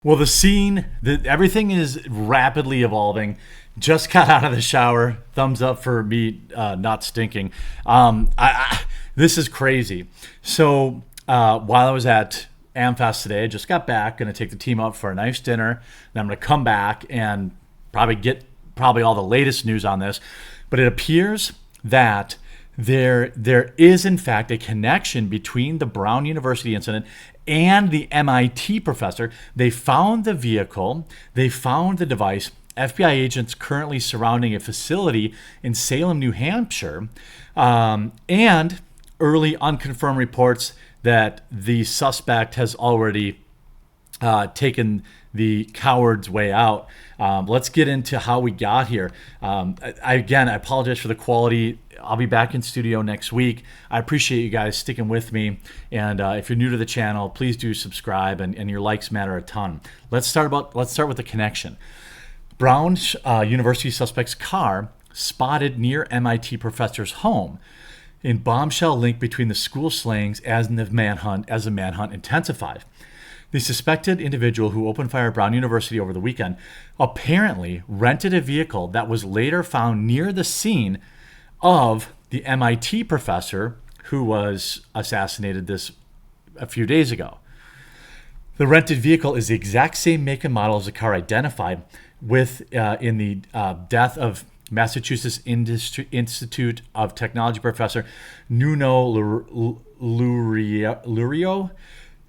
Well, everything is rapidly evolving. Just got out of the shower. Thumbs up for me not stinking. This is crazy. So while I was at AmFest today, I just got back. Going to take the team out for a nice dinner. Then I'm going to come back and probably get all the latest news on this. But it appears that there is in fact a connection between the Brown University incident and the MIT professor. They found the vehicle, they found the device. FBI agents currently surrounding a facility in Salem, New Hampshire, and early unconfirmed reports that the suspect has already taken the coward's way out. Let's get into how we got here. I apologize for the quality. I'll be back in studio next week. I appreciate you guys sticking with me. And if you're new to the channel, please do subscribe, and your likes matter a ton. Let's start with the connection. Brown University suspect's car spotted near MIT professor's home. In bombshell link between the school slayings as the manhunt intensified. The suspected individual who opened fire at Brown University over the weekend apparently rented a vehicle that was later found near the scene of the MIT professor who was assassinated this a few days ago. The rented vehicle is the exact same make and model as the car identified with in the death of Massachusetts Institute of Technology professor Nuno Lurio.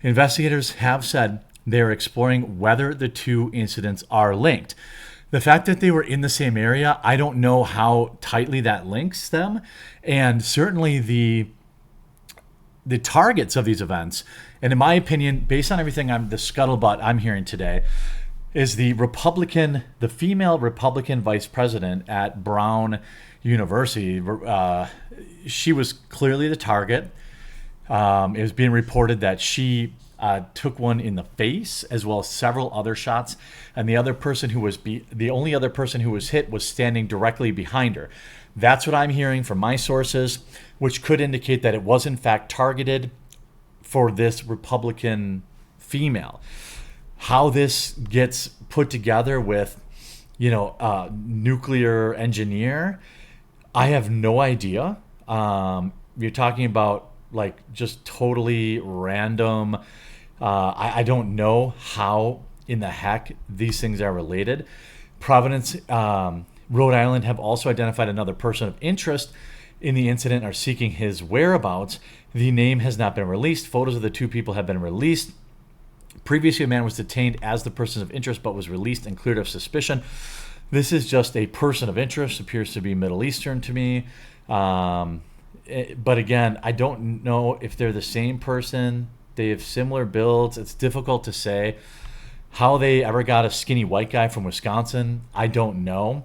Investigators have said they are exploring whether the two incidents are linked. The fact that they were in the same area, I don't know how tightly that links them. And certainly the targets of these events, and in my opinion, based on everything the scuttlebutt I'm hearing today, is the female Republican vice president at Brown University. She was clearly the target. It was being reported that she took one in the face, as well as several other shots, and the only other person who was hit was standing directly behind her. That's what I'm hearing from my sources, which could indicate that it was in fact targeted for this Republican female. How this gets put together with, nuclear engineer, I have no idea. You're talking about just totally random. I don't know how in the heck these things are related. Providence, Rhode Island have also identified another person of interest in the incident, are seeking his whereabouts. The name has not been released. Photos of the two people have been released. Previously, a man was detained as the person of interest but was released and cleared of suspicion. This is just a person of interest, appears to be Middle Eastern to me. But again, I don't know if they're the same person. They have similar builds. It's difficult to say. How they ever got a skinny white guy from Wisconsin, I don't know.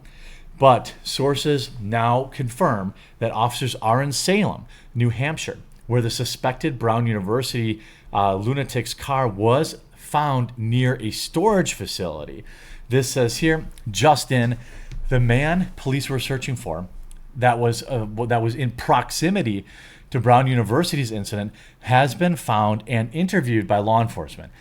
But sources now confirm that officers are in Salem, New Hampshire, where the suspected Brown University lunatic's car was found near a storage facility. This says here, just in, the man police were searching for that was in proximity to Brown University's incident has been found and interviewed by law enforcement.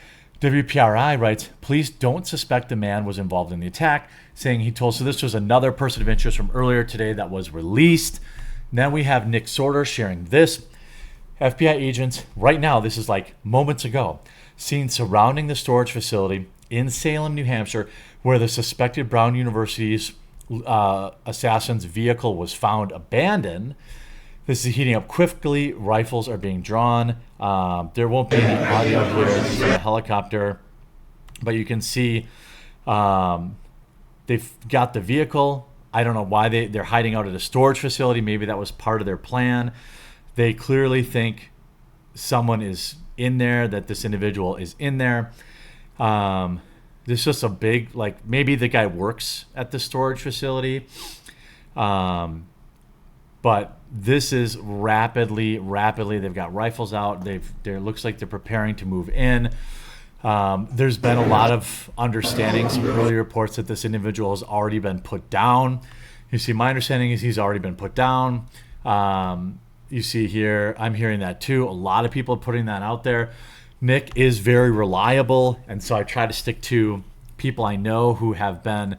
WPRI writes, police don't suspect the man was involved in the attack, saying so this was another person of interest from earlier today that was released. Then we have Nick Sorter sharing this. FBI agents, right now, this is like moments ago, seen surrounding the storage facility in Salem, New Hampshire, where the suspected Brown University's assassin's vehicle was found abandoned. This is heating up quickly. Rifles are being drawn. There won't be any audio here. This is a helicopter. But you can see they've got the vehicle. I don't know why they're hiding out at a storage facility. Maybe that was part of their plan. They clearly think someone is in there, that this individual is in there. This is just a big, maybe the guy works at the storage facility. But this is rapidly, they've got rifles out. Looks like they're preparing to move in. There's been a lot of understanding, some early reports that this individual has already been put down. You see, my understanding is he's already been put down. You see here, I'm hearing that too. A lot of people putting that out there. Nick is very reliable, and so I try to stick to people I know who have been,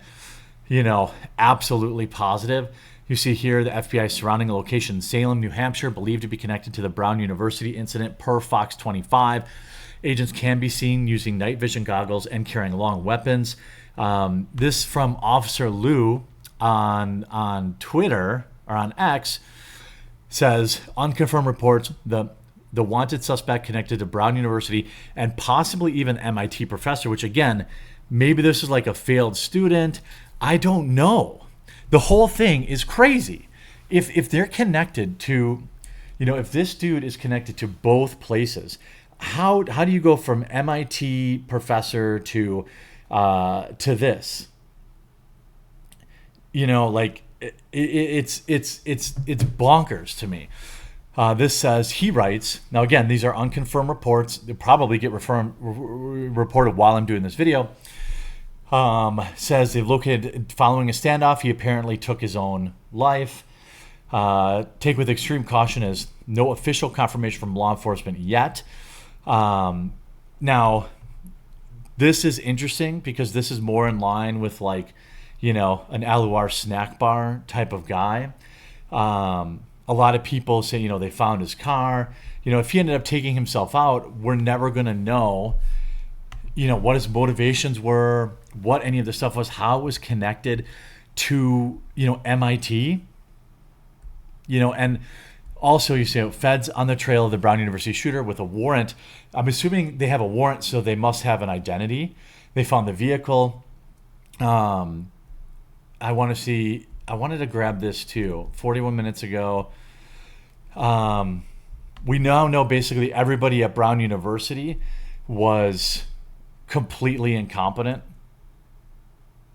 absolutely positive. You see here the FBI surrounding a location in Salem, New Hampshire, believed to be connected to the Brown University incident per Fox 25. Agents can be seen using night vision goggles and carrying long weapons. This from Officer Lou on Twitter or on X says unconfirmed reports the wanted suspect connected to Brown University and possibly even MIT professor, which again, maybe this is like a failed student. I don't know. The whole thing is crazy. If they're connected to, if this dude is connected to both places, how do you go from MIT professor to this? It's bonkers to me. This says, he writes, now again, these are unconfirmed reports. They probably get reported while I'm doing this video. Says they've located, following a standoff, he apparently took his own life. Take with extreme caution as no official confirmation from law enforcement yet. Now, this is interesting because this is more in line with an Alouar snack bar type of guy. A lot of people say, they found his car. If he ended up taking himself out, we're never going to know, what his motivations were, what any of the stuff was, how it was connected to, MIT. And also you say feds on the trail of the Brown University shooter with a warrant. I'm assuming they have a warrant, so they must have an identity. They found the vehicle. I wanted to grab this too. 41 minutes ago. We now know basically everybody at Brown University was completely incompetent.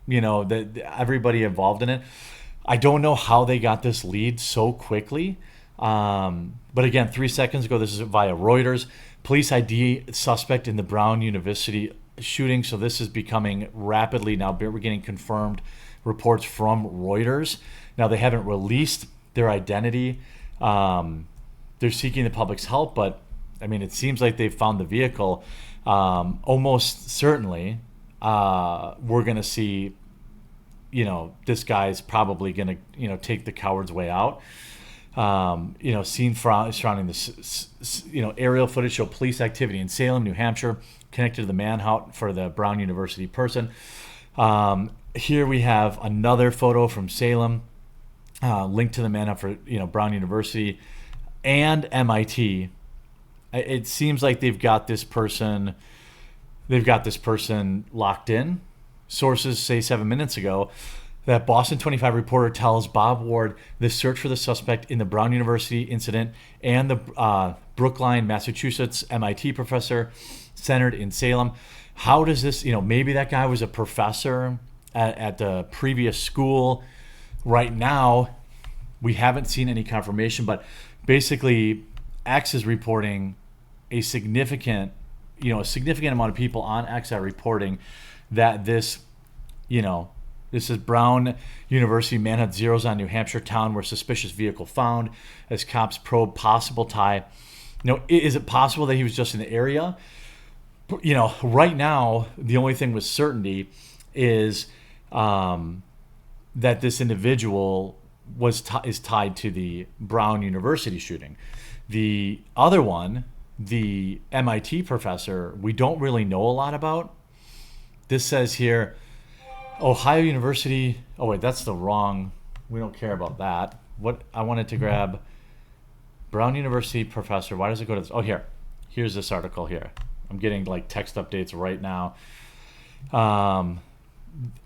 That everybody involved in it. I don't know how they got this lead so quickly. But again, 3 seconds ago, this is via Reuters. Police ID suspect in the Brown University shooting. So this is becoming rapidly now. We're getting confirmed reports from Reuters. Now they haven't released their identity. They're seeking the public's help, but it seems like they've found the vehicle. Almost certainly, we're going to see, this guy's probably going to, take the coward's way out. Scene surrounding this, aerial footage show police activity in Salem, New Hampshire, connected to the manhunt for the Brown University person. Here we have another photo from Salem, linked to the manhunt for Brown University and MIT. It seems like they've got this person locked in. Sources say 7 minutes ago that Boston 25 reporter tells Bob Ward the search for the suspect in the Brown University incident and the Brookline, Massachusetts MIT professor centered in Salem. How does this, maybe that guy was a professor at the previous school. Right now, we haven't seen any confirmation, but basically X is reporting a significant amount of people on X are reporting that this is Brown University manhunt zeroes on New Hampshire town where suspicious vehicle found as cops probe possible tie. Is it possible that he was just in the area? Right now, the only thing with certainty is that this individual is tied to the Brown University shooting. The other one, the MIT professor, we don't really know a lot about. This says here, Ohio University. Oh wait, that's the wrong. We don't care about that. What I wanted to grab, Brown University professor. Why does it go to this? Oh, here's this article here. I'm getting text updates right now.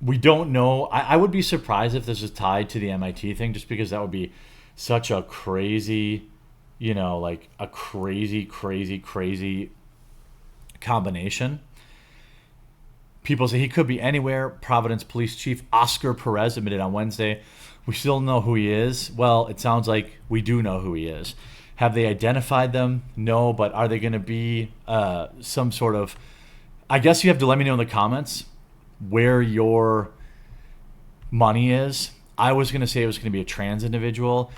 We don't know. I would be surprised if this is tied to the MIT thing, just because that would be such a crazy, a crazy combination. People say he could be anywhere. Providence Police Chief Oscar Perez admitted on Wednesday. We still don't know who he is. Well, it sounds like we do know who he is. Have they identified them? No, but are they going to be some sort of... I guess you have to let me know in the comments where your money is. I was going to say it was going to be a trans individual.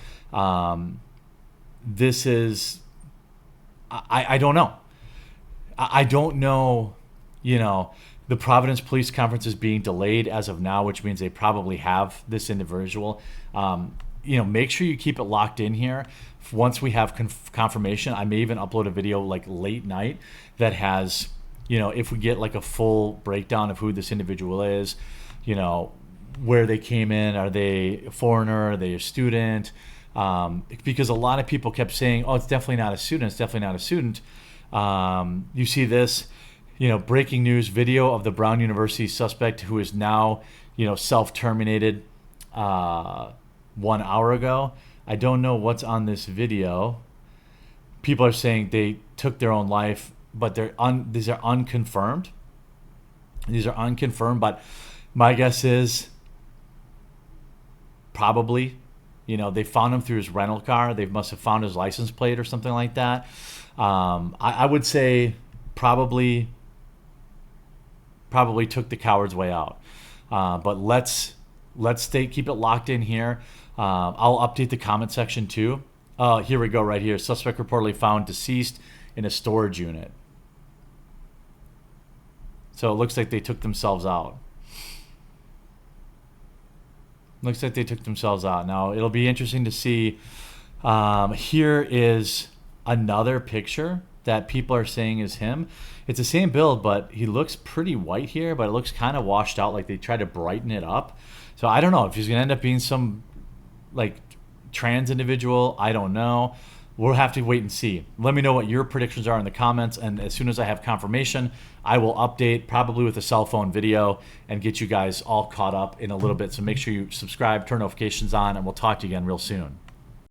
This is... I don't know. I don't know, you know, the Providence Police Conference is being delayed as of now, which means they probably have this individual. Make sure you keep it locked in here. Once we have confirmation, I may even upload a video like late night that has, if we get like a full breakdown of who this individual is, where they came in, are they a foreigner, are they a student? Because a lot of people kept saying, oh, it's definitely not a student, it's definitely not a student. You see this, breaking news video of the Brown University suspect who is now, self-terminated 1 hour ago. I don't know what's on this video. People are saying they took their own life, but these are unconfirmed. These are unconfirmed, but my guess is probably, they found him through his rental car. They must have found his license plate or something like that. I would say probably took the coward's way out. But let's keep it locked in here. I'll update the comment section too. Here we go right here. Suspect reportedly found deceased in a storage unit. So it looks like they took themselves out. Looks like they took themselves out. Now it'll be interesting to see. Here is another picture that people are saying is him. It's the same build, but he looks pretty white here, but it looks kind of washed out, like they tried to brighten it up. So I don't know if he's gonna end up being some like trans individual. I don't know. We'll have to wait and see. Let me know what your predictions are in the comments, and as soon as I have confirmation, I will update, probably with a cell phone video, and get you guys all caught up in a little bit. So make sure you subscribe, turn notifications on, and we'll talk to you again real soon.